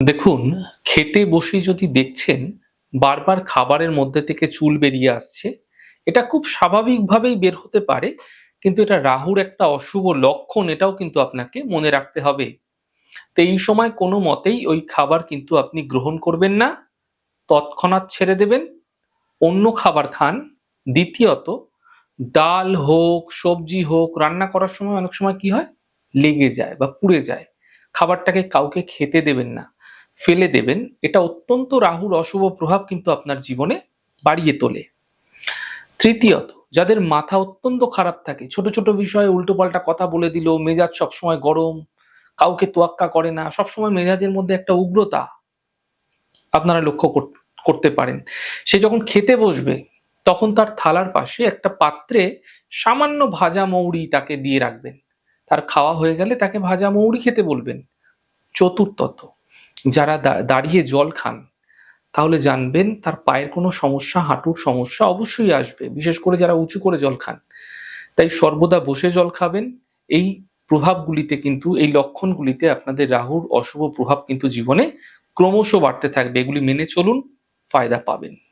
দেখুন, খেতে বসে যদি দেখছেন বারবার খাবারের মধ্যে থেকে চুল বেরিয়ে আসছে, এটা খুব স্বাভাবিকভাবেই বের হতে পারে। কিন্তু এটা রাহুর একটা অশুভ লক্ষণ, এটাও কিন্তু আপনাকে মনে রাখতে হবে। তো এই সময় কোনো মতেই ওই খাবার কিন্তু আপনি গ্রহণ করবেন না, তৎক্ষণাৎ ছেড়ে দেবেন, অন্য খাবার খান। দ্বিতীয়ত, ডাল হোক, সবজি হোক, রান্না করার সময় অনেক সময় কি হয়? লেগে যায় বা পুড়ে যায়। খাবারটাকে কাউকে খেতে দেবেন না, ফেলে দেবেন। এটা অত্যন্ত রাহুর অশুভ প্রভাব কিন্তু আপনার জীবনে বাড়িয়ে তোলে। তৃতীয়ত, যাদের মাথা অত্যন্ত খারাপ থাকে, ছোট ছোট বিষয়ে উল্টোপাল্টা কথা বলে দিল, মেজাজ সবসময় গরম, কাউকে তোয়াক্কা করে না, সবসময় মেজাজের মধ্যে একটা উগ্রতা আপনারা লক্ষ্য করতে পারেন। সে যখন খেতে বসবে তখন তার থালার পাশে একটা পাত্রে সামান্য ভাজা মৌরি তাকে দিয়ে রাখবেন। তার খাওয়া হয়ে গেলে তাকে ভাজা মৌরি খেতে বলবেন। চতুর্থত, যারা দাঁড়িয়ে জল খান, তাহলে জানবেন তার পায়ের কোনো সমস্যা, হাঁটুর সমস্যা অবশ্যই আসবে, বিশেষ করে যারা উঁচু করে জল খান। তাই সর্বদা বসে জল খাবেন। এই প্রভাবগুলিতে কিন্তু, এই লক্ষণগুলিতে আপনাদের রাহুর অশুভ প্রভাব কিন্তু জীবনে ক্রমশ বাড়তে থাকবে। এগুলি মেনে চলুন, ফায়দা পাবেন।